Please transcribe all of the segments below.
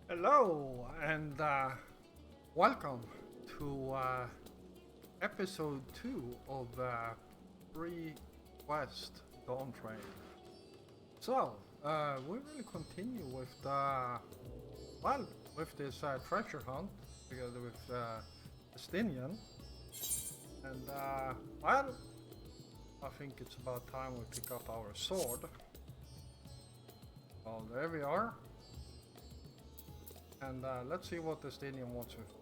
Hello and welcome to episode 2 of Free West Dawntrail. So, we will continue with with this treasure hunt together with Estinian. And I think it's about time we pick up our sword. Well, there we are. And let's see what the stadium wants with.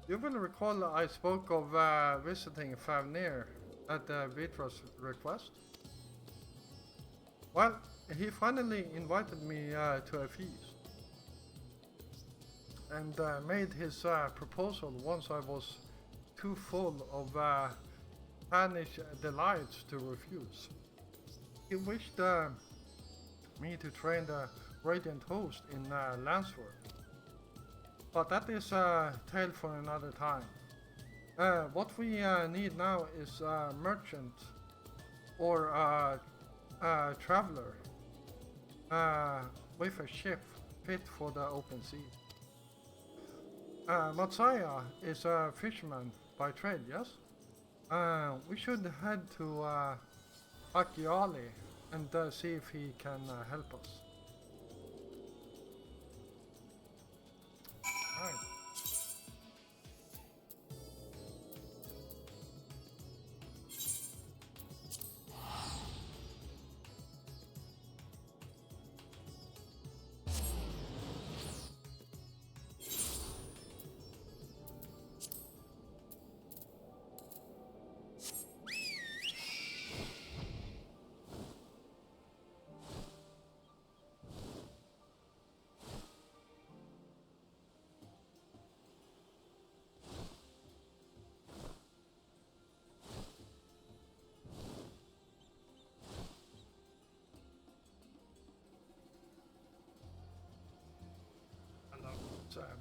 You will recall I spoke of visiting Favnir at Vitra's request. Well, he finally invited me to a feast and made his proposal once I was too full of Spanish delights to refuse. He wished me to train the Radiant Host in Landsworth. But that is a tale for another time. What we need now is a merchant or a traveler with a ship fit for the open sea. Matsaya is a fisherman by trade, yes? We should head to Akiali and see if he can help us. Right.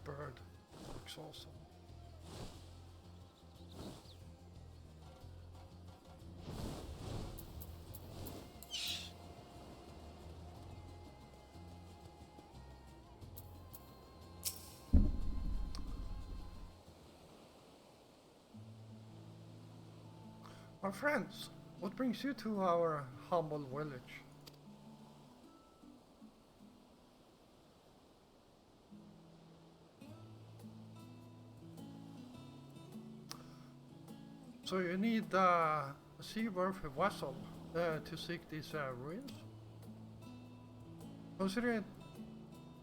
Bird looks awesome. My friends, what brings you to our humble village? So you need a seaworthy vessel to seek these ruins?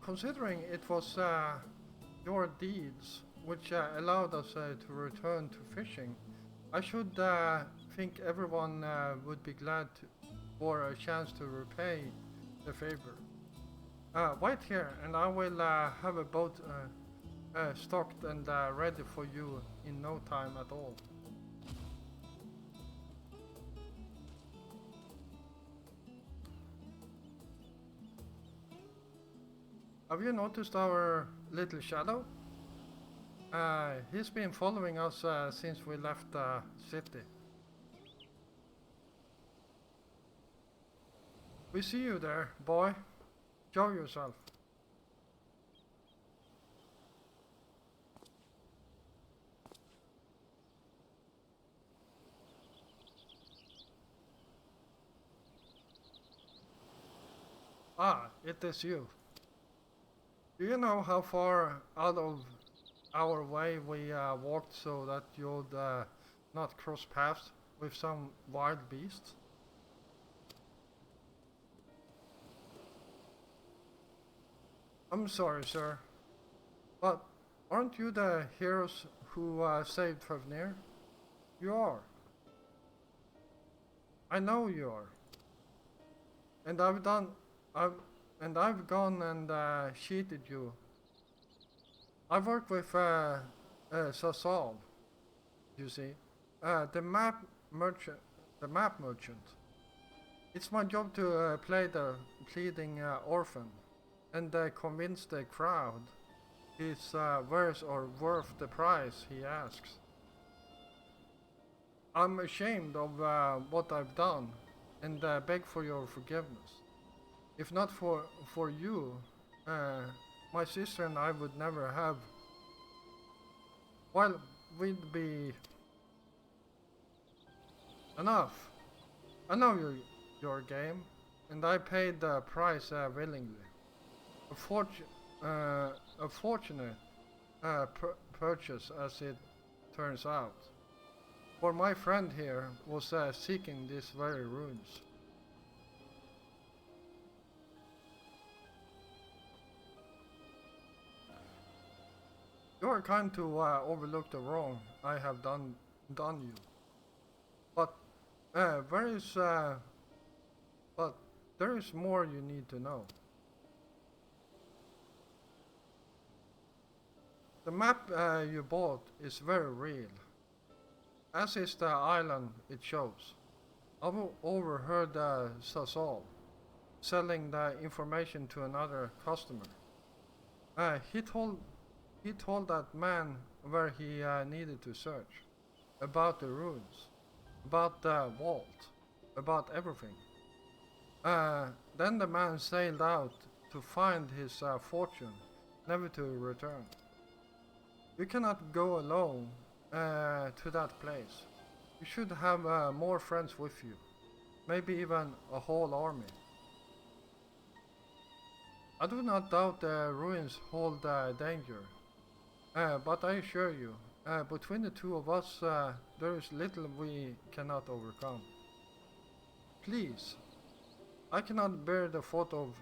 Considering it was your deeds which allowed us to return to fishing, I should think everyone would be glad for a chance to repay the favor. Wait here and I will have a boat stocked and ready for you in no time at all. Have you noticed our little shadow? He's been following us since we left the city. We see you there, boy. Show yourself. Ah, it is you. Do you know how far out of our way we walked so that you'd not cross paths with some wild beasts? I'm sorry, sir, but aren't you the heroes who saved Favnir? You are. I know you are. And I've I've gone and cheated you. I've worked with Sasal, you see, the merchant. The map merchant. It's my job to play the pleading orphan and convince the crowd he's worth the price he asks. I'm ashamed of what I've done and beg for your forgiveness. If not for you, my sister and I would never have. Well, we'd be enough. I know your game, and I paid the price willingly. A, a fortunate purchase, as it turns out. For my friend here was seeking these very ruins. You are kind to overlook the wrong I have done you. But where is but there is more you need to know. The map you bought is very real, as is the island it shows. I've overheard Sasol selling the information to another customer. He told that man where he needed to search, about the ruins, about the vault, about everything. Then the man sailed out to find his fortune, never to return. You cannot go alone to that place. You should have more friends with you, maybe even a whole army. I do not doubt the ruins hold danger, but I assure you, between the two of us, there is little we cannot overcome. Please, I cannot bear the thought of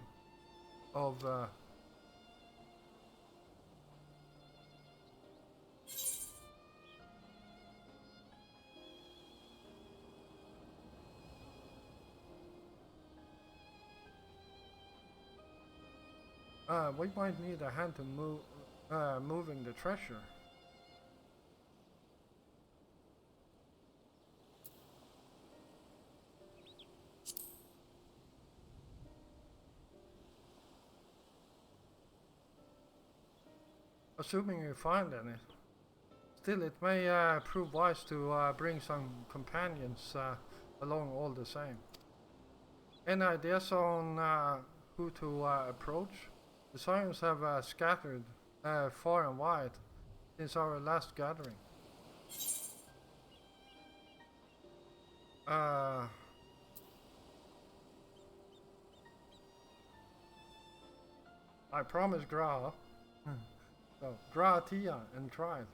we might need a hand to moving the treasure. Assuming you find any. Still, it may prove wise to bring some companions along all the same. Any ideas on who to approach? The Sirens have scattered far and wide since our last gathering. I promise Gra. So, Gra, Tia, and Trial.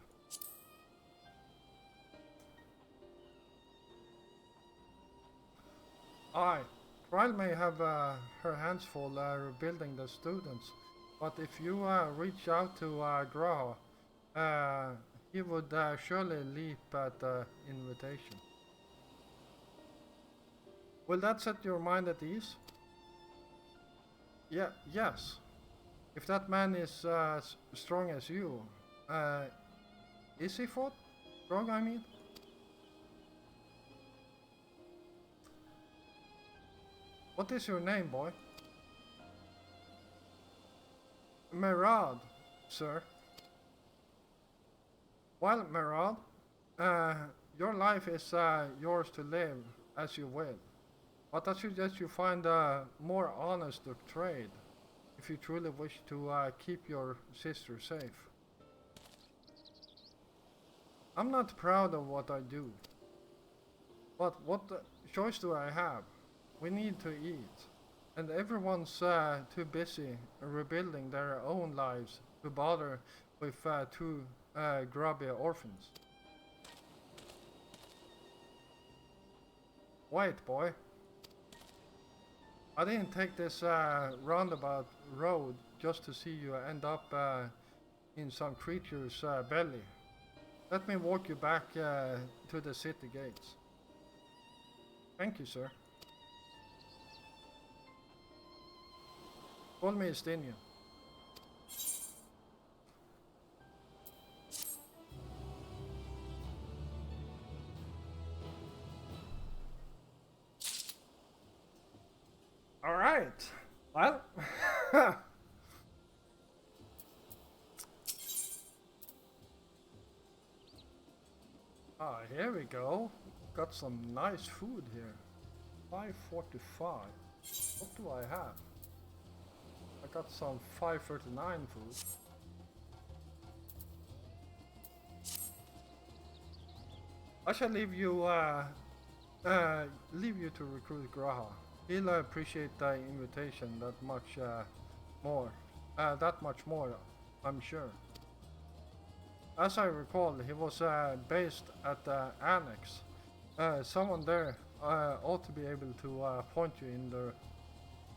Aye, Trial may have her hands full rebuilding the students, but if you reach out to Gra, he would surely leap at the invitation. Will that set your mind at ease? Yes. If that man is strong as you, is he fought? Strong, I mean? What is your name, boy? Merad, sir. Well, Merad, your life is yours to live as you will. But I suggest you find a more honest trade if you truly wish to keep your sister safe. I'm not proud of what I do, but what choice do I have? We need to eat, and everyone's too busy rebuilding their own lives to bother with two grubby orphans. Wait, boy. I didn't take this roundabout road just to see you end up in some creature's belly. Let me walk you back to the city gates. Thank you, sir. Call me Estinian. All right. Well, here we go. Got some nice food here. 545. What do I have? I got some 539 food. I shall leave you to recruit Graha. He'll appreciate the invitation that much more, I'm sure. As I recall, he was based at the annex. Someone there ought to be able to point you in the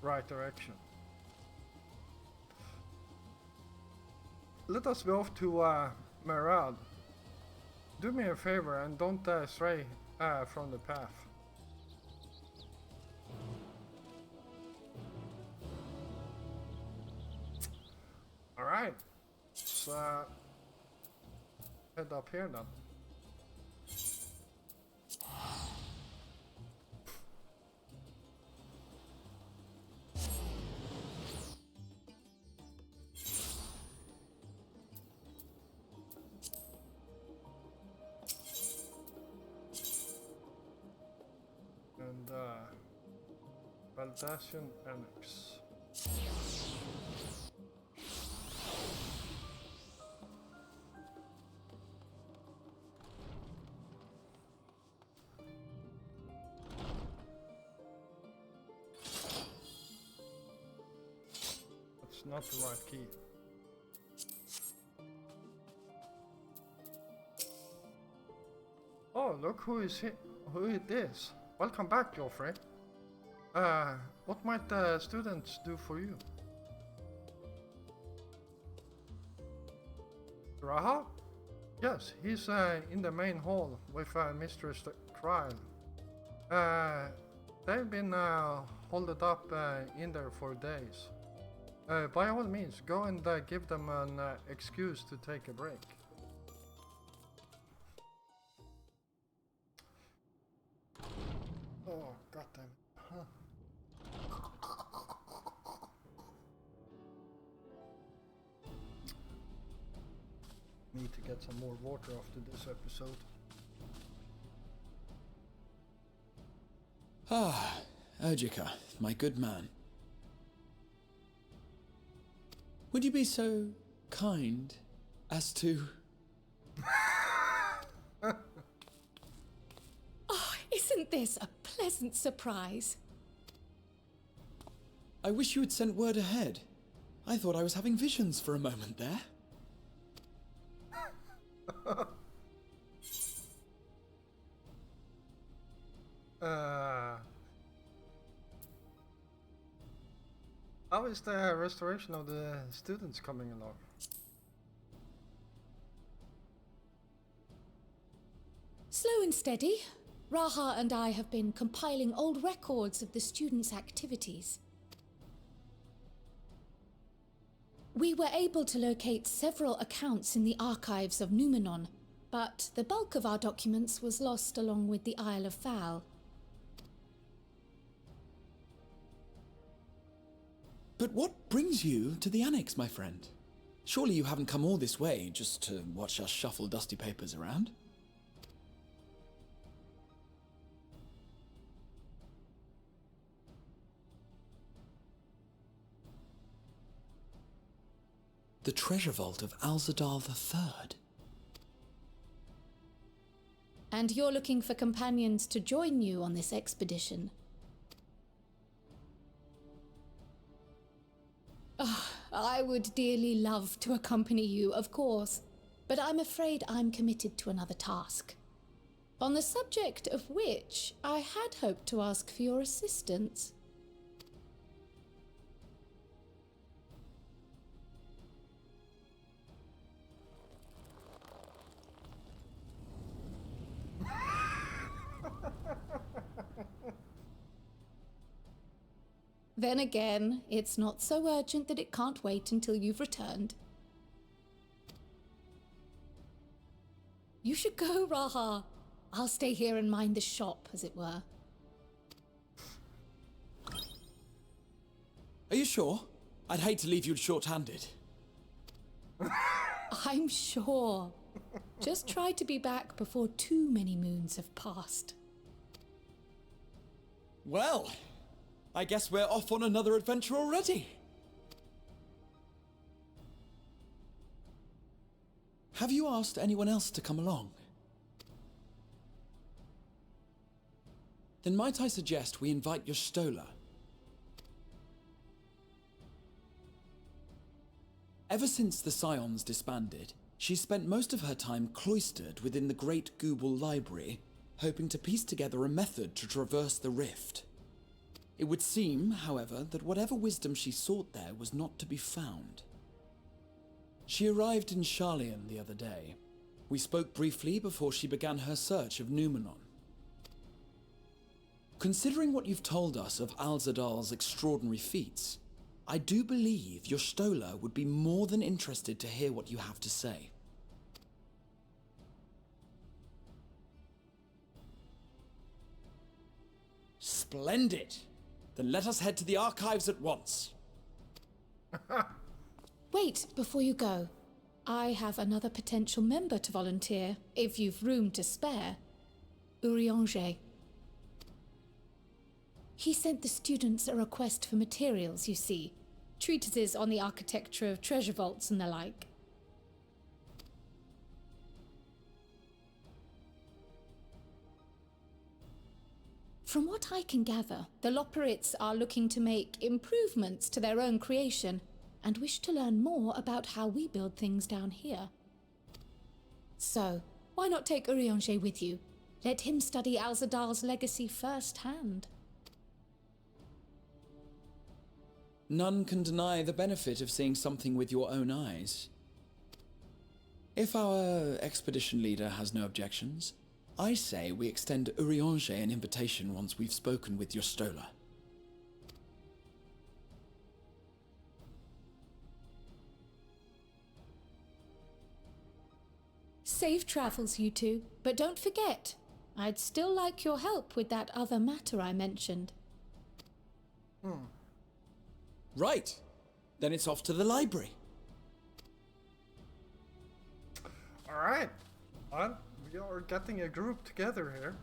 right direction. Let us be off to Merad. Do me a favor and don't stray from the path. Alright, let's head up here then. And Baldassian Annex. That's not the right key. Oh, look who is it is. Welcome back, Geoffrey. What might the students do for you? Raha? Yes, he's in the main hall with Mistress Kryl. They've been holed up in there for days. By all means, go and give them an excuse to take a break. Oh, goddamn. Huh. Need to get some more water after this episode. Ah, Urgika, my good man. Would you be so kind as to... Oh, isn't this a pleasant surprise? I wish you had sent word ahead. I thought I was having visions for a moment there. How is the restoration of the students coming along? Slow and steady. Raha and I have been compiling old records of the students' activities. We were able to locate several accounts in the archives of Numenon, but the bulk of our documents was lost along with the Isle of Fowl. But what brings you to the annex, my friend? Surely you haven't come all this way just to watch us shuffle dusty papers around? The treasure vault of Alzadal III. And you're looking for companions to join you on this expedition. Oh, I would dearly love to accompany you, of course, but I'm afraid I'm committed to another task, on the subject of which I had hoped to ask for your assistance. Then again, it's not so urgent that it can't wait until you've returned. You should go, Raha. I'll stay here and mind the shop, as it were. Are you sure? I'd hate to leave you short-handed. I'm sure. Just try to be back before too many moons have passed. Well, I guess we're off on another adventure already. Have you asked anyone else to come along? Then might I suggest we invite your Stola? Ever since the Scions disbanded, she's spent most of her time cloistered within the Great Gooble Library, hoping to piece together a method to traverse the rift. It would seem, however, that whatever wisdom she sought there was not to be found. She arrived in Sharlayan the other day. We spoke briefly before she began her search of Numenon. Considering what you've told us of Alzadal's extraordinary feats, I do believe your Stola would be more than interested to hear what you have to say. Splendid! Then let us head to the archives at once. Wait, before you go. I have another potential member to volunteer, if you've room to spare. Urianger. He sent the students a request for materials, you see. Treatises on the architecture of treasure vaults and the like. From what I can gather, the Loperites are looking to make improvements to their own creation and wish to learn more about how we build things down here. So, why not take Urianger with you? Let him study Alzadal's legacy firsthand. None can deny the benefit of seeing something with your own eyes. If our expedition leader has no objections, I say we extend Urianger an invitation once we've spoken with your Stola. Safe travels, you two, but don't forget, I'd still like your help with that other matter I mentioned. Right. Then it's off to the library. Alright. Well, we are getting a group together here.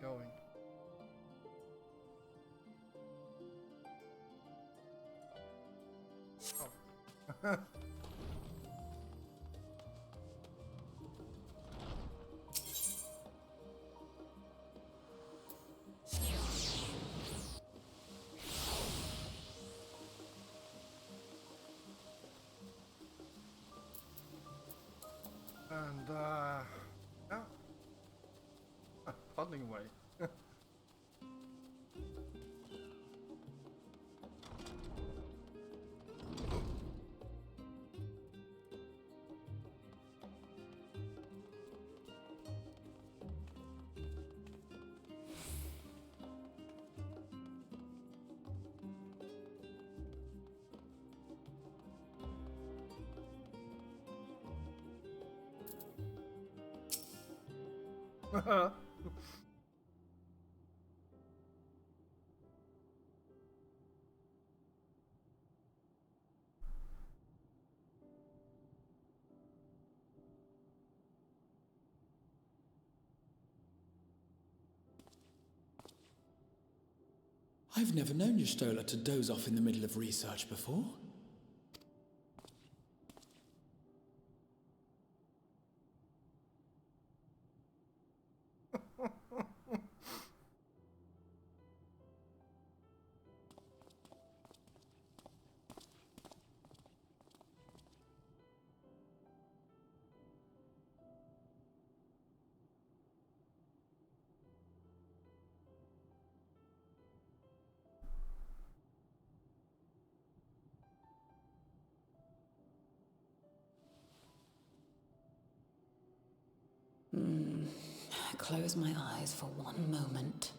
Going. Oh. And, yeah. Puddling away. I've never known your Stola to doze off in the middle of research before. Close my eyes for one moment.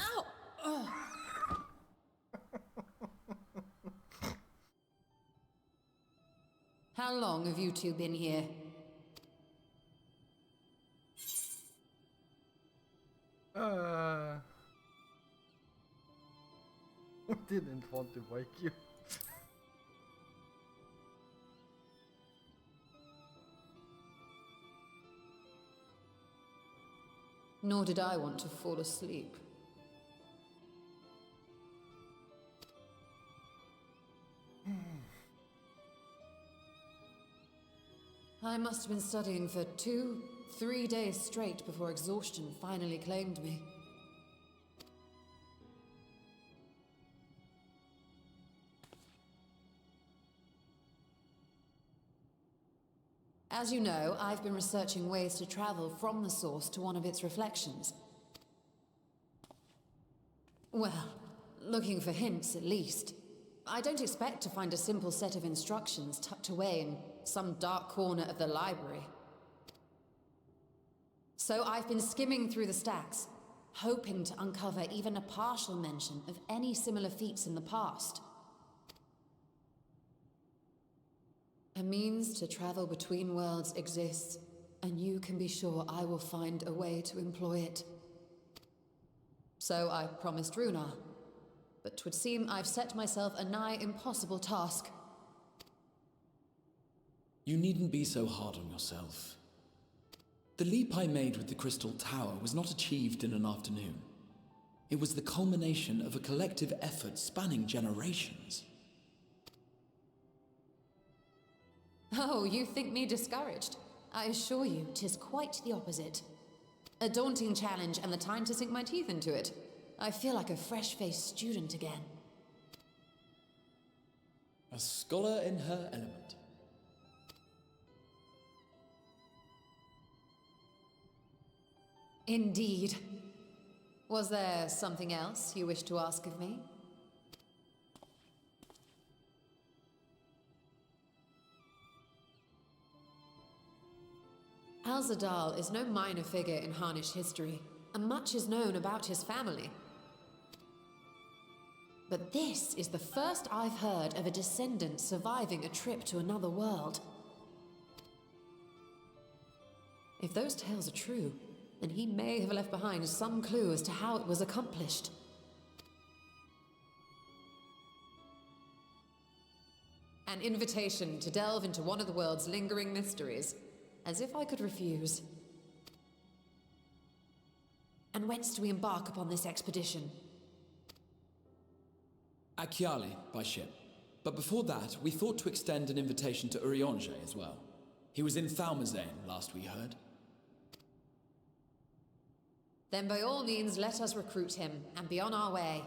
Ow! Ugh. How long have you two been here? Didn't want to wake you. Nor did I want to fall asleep. I must have been studying for 2-3 days straight before exhaustion finally claimed me. As you know, I've been researching ways to travel from the source to one of its reflections. Well, looking for hints at least. I don't expect to find a simple set of instructions tucked away in some dark corner of the library. So I've been skimming through the stacks, hoping to uncover even a partial mention of any similar feats in the past. A means to travel between worlds exists, and you can be sure I will find a way to employ it. So I promised Runar, but 'twould seem I've set myself a nigh impossible task. You needn't be so hard on yourself. The leap I made with the Crystal Tower was not achieved in an afternoon. It was the culmination of a collective effort spanning generations. Oh, you think me discouraged? I assure you, 'tis quite the opposite. A daunting challenge and the time to sink my teeth into it. I feel like a fresh-faced student again. A scholar in her element. Indeed. Was there something else you wish to ask of me? Al-Zadal is no minor figure in Harnish history, and much is known about his family. But this is the first I've heard of a descendant surviving a trip to another world. If those tales are true, then he may have left behind some clue as to how it was accomplished. An invitation to delve into one of the world's lingering mysteries. As if I could refuse. And whence do we embark upon this expedition? Akyali, by ship. But before that, we thought to extend an invitation to Urianger as well. He was in Thalmazane, last we heard. Then by all means, let us recruit him, and be on our way.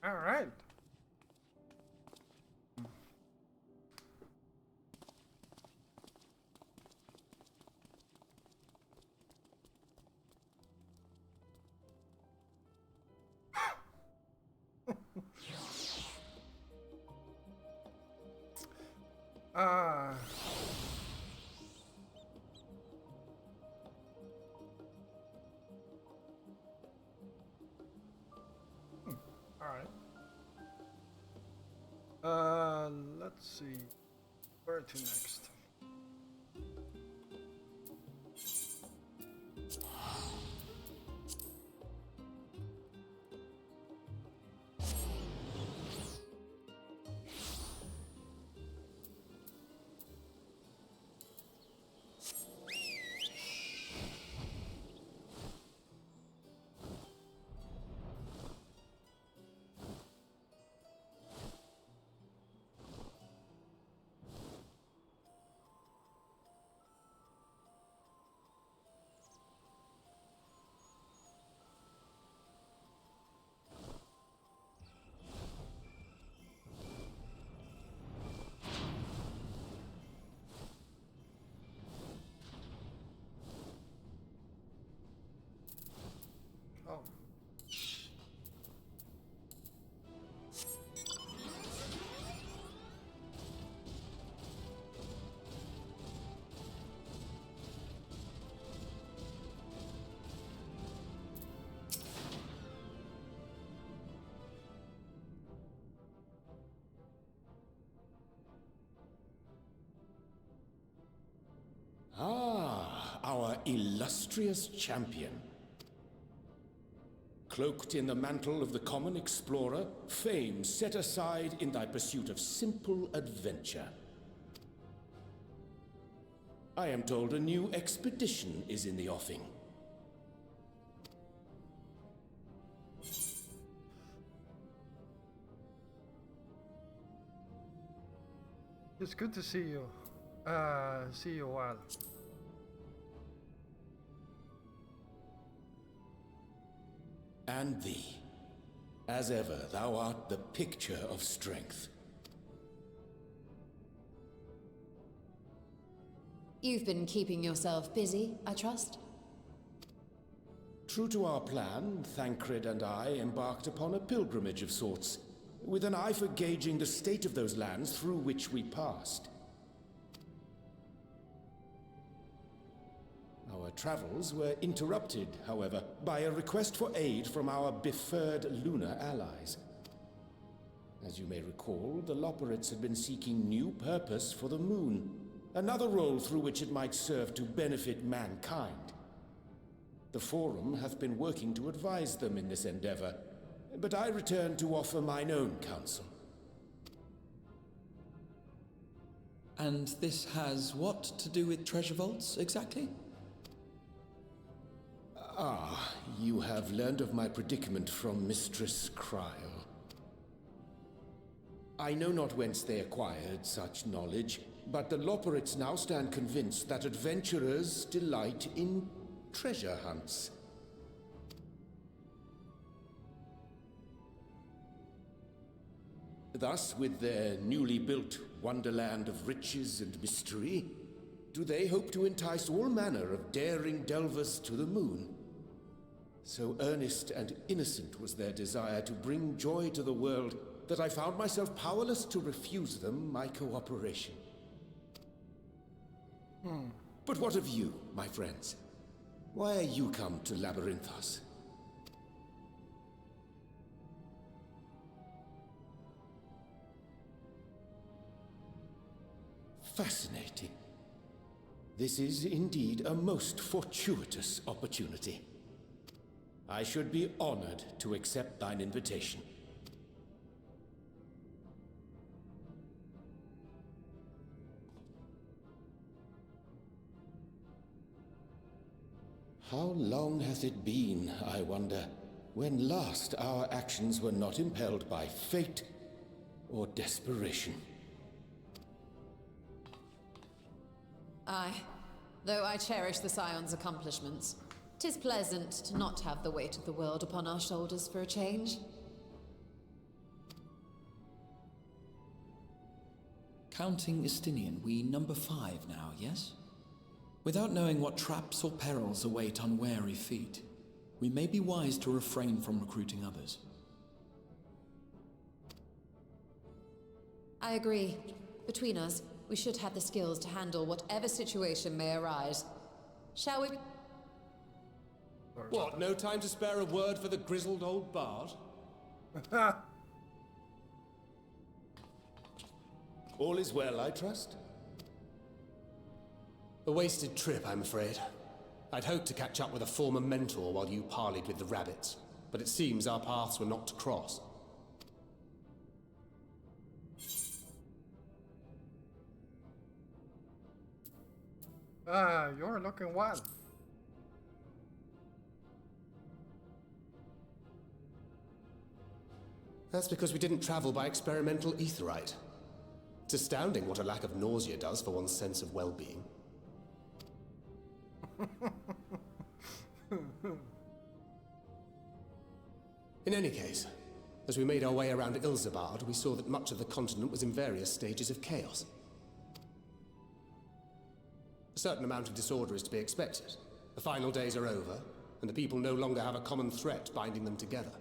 Alright. Alright. Let's see. Where to next? illustrious champion. Cloaked in the mantle of the common explorer, fame set aside in thy pursuit of simple adventure. I am told a new expedition is in the offing. It's good to see you. See you well. And thee. As ever, thou art the picture of strength. You've been keeping yourself busy, I trust? True to our plan, Thancred and I embarked upon a pilgrimage of sorts, with an eye for gauging the state of those lands through which we passed. Our travels were interrupted, however, by a request for aid from our befurred lunar allies. As you may recall, the Loperites had been seeking new purpose for the moon, another role through which it might serve to benefit mankind. The Forum hath been working to advise them in this endeavor, but I return to offer mine own counsel. And this has what to do with treasure vaults, exactly? Ah, you have learned of my predicament from Mistress Cryle. I know not whence they acquired such knowledge, but the Loperites now stand convinced that adventurers delight in treasure hunts. Thus, with their newly built wonderland of riches and mystery, do they hope to entice all manner of daring delvers to the moon. So earnest and innocent was their desire to bring joy to the world that I found myself powerless to refuse them my cooperation. But what of you, my friends? Why are you come to Labyrinthos? Fascinating. This is indeed a most fortuitous opportunity. I should be honored to accept thine invitation. How long hath it been, I wonder, when last our actions were not impelled by fate or desperation? Aye. Though I cherish the Scion's accomplishments, 'tis pleasant to not have the weight of the world upon our shoulders for a change. Counting Estinian, we number 5 now, yes? Without knowing what traps or perils await unwary feet, we may be wise to refrain from recruiting others. I agree. Between us, we should have the skills to handle whatever situation may arise. Shall we? What, no time to spare a word for the grizzled old bard? All is well, I trust? A wasted trip, I'm afraid. I'd hoped to catch up with a former mentor while you parleyed with the rabbits, but it seems our paths were not to cross. You're looking well. That's because we didn't travel by experimental etherite. It's astounding what a lack of nausea does for one's sense of well-being. In any case, as we made our way around Ilzabard, we saw that much of the continent was in various stages of chaos. A certain amount of disorder is to be expected. The final days are over, and the people no longer have a common threat binding them together.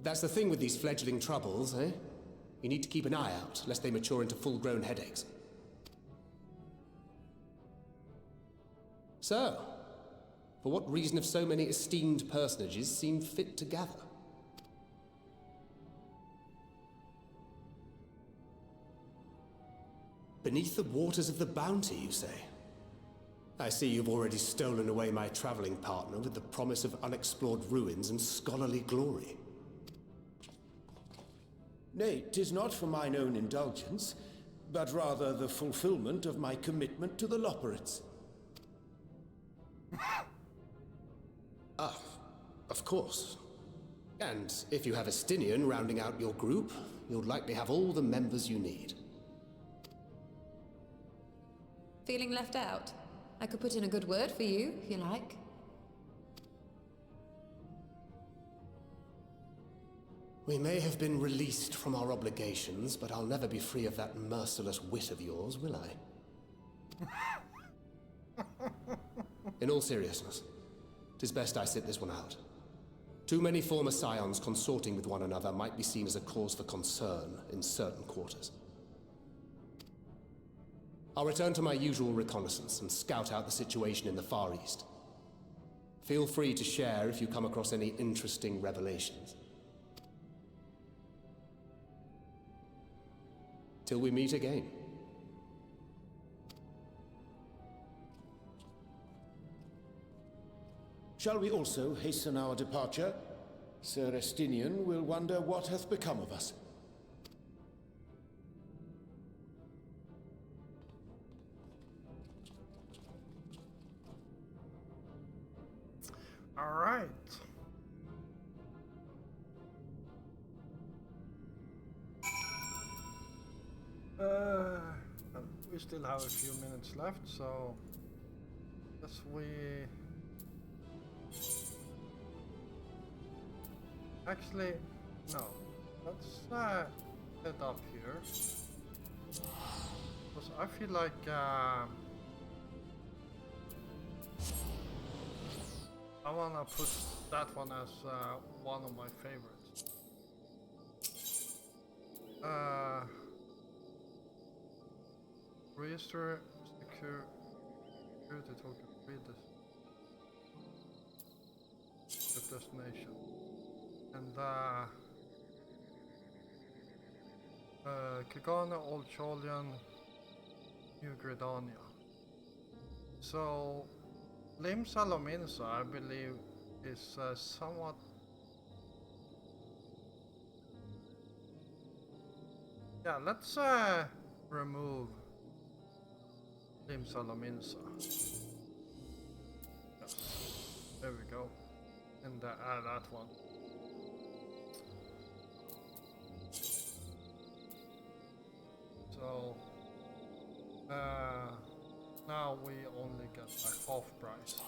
That's the thing with these fledgling troubles, eh? You need to keep an eye out, lest they mature into full-grown headaches. So, for what reason have so many esteemed personages seemed fit to gather? Beneath the waters of the Bounty, you say? I see you've already stolen away my traveling partner with the promise of unexplored ruins and scholarly glory. Nay, 'tis not for mine own indulgence, but rather the fulfillment of my commitment to the Loperates. Of course. And if you have a Stinian rounding out your group, you'll likely have all the members you need. Feeling left out? I could put in a good word for you, if you like. We may have been released from our obligations, but I'll never be free of that merciless wit of yours, will I? In all seriousness, 'tis best I sit this one out. Too many former scions consorting with one another might be seen as a cause for concern in certain quarters. I'll return to my usual reconnaissance and scout out the situation in the Far East. Feel free to share if you come across any interesting revelations. Till we meet again. Shall we also hasten our departure? Sir Estinian will wonder what hath become of us. All right. We still have a few minutes left, so guess we actually no. Let's head up here because I feel like I wanna put that one as one of my favorites. Register security token. Read this. The destination. And Kagana, Old Cholian, New Gridania. So Lim Salominsa, I believe, is somewhat let's remove Lim Salominsa. Yes. There we go. And add that one. So now we only get like half price.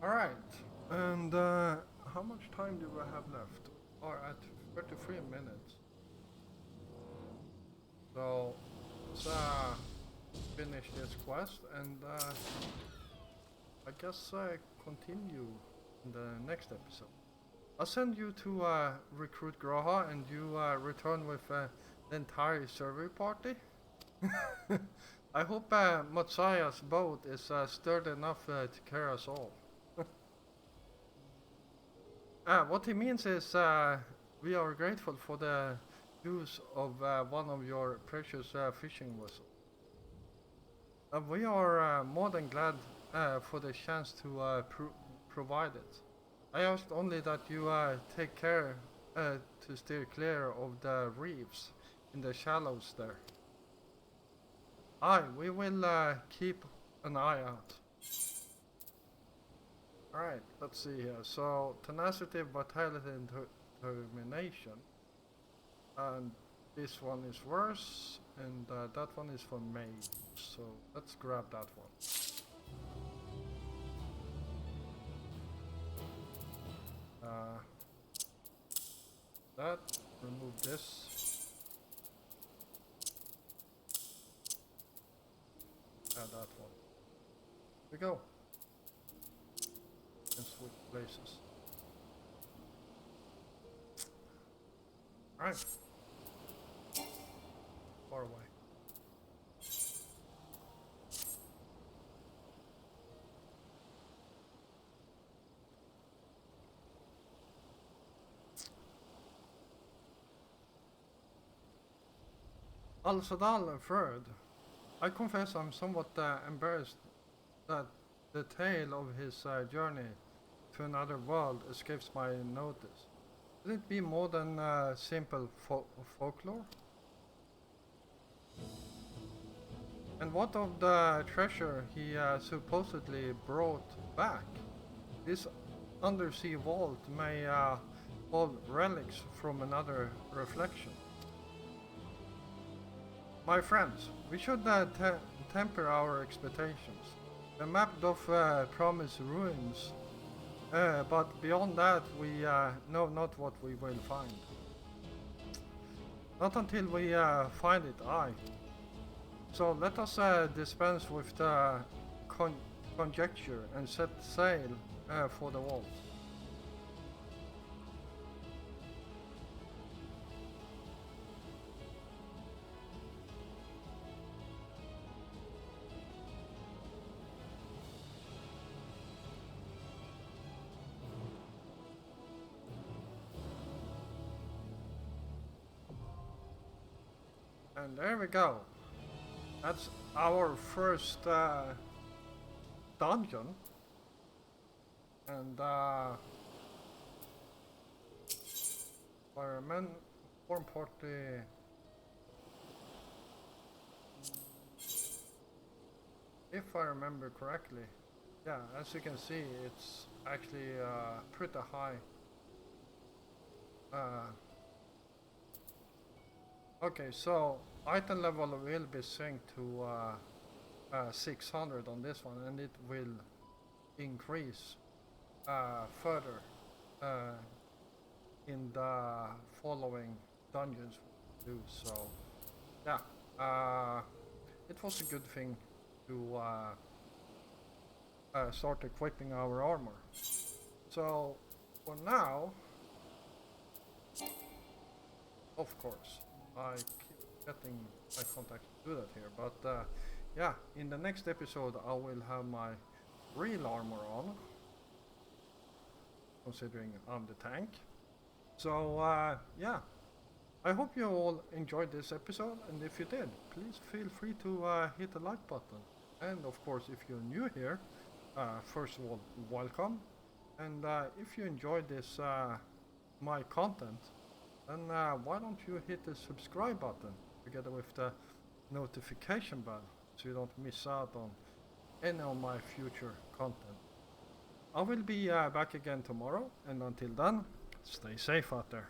Alright, and how much time do we have left? Or at 33 minutes. So let's finish this quest and I guess continue in the next episode. I'll send you to recruit Groha and you return with the entire survey party. I hope Matsuya's boat is sturdy enough to carry us all. What he means is we are grateful for the use of one of your precious fishing vessels. We are more than glad for the chance to provide it. I ask only that you take care to steer clear of the reefs in the shallows there. Aye, we will keep an eye out. Alright, let's see here. So, tenacity, vitality, and determination. And this one is worse, and that one is for mage. So, let's grab that one. That, remove this. We go. And switch places. Alright. Far away. Al-Sadal third. I confess I'm somewhat embarrassed that the tale of his journey to another world escapes my notice. Could it be more than simple folklore? And what of the treasure he supposedly brought back? This undersea vault may hold relics from another reflection. My friends, we should temper our expectations. The map doth promise ruins, but beyond that we know not what we will find. Not until we find it, aye. So let us dispense with the conjecture and set sail for the vault. And there we go. That's our first dungeon. And more importantly, if I remember correctly, yeah, as you can see, it's actually pretty high. Okay, so item level will be synced to 600 on this one, and it will increase further in the following dungeons we do. So yeah, it was a good thing to start equipping our armor. So for now, of course, I keep getting my contact to do that here, but yeah, in the next episode I will have my real armor on, considering I'm the tank. So yeah, I hope you all enjoyed this episode, and if you did, please feel free to hit the like button. And of course, if you're new here, first of all, welcome. And if you enjoyed this my content, then why don't you hit the subscribe button together with the notification bell so you don't miss out on any of my future content. I will be back again tomorrow, and until then, stay safe out there.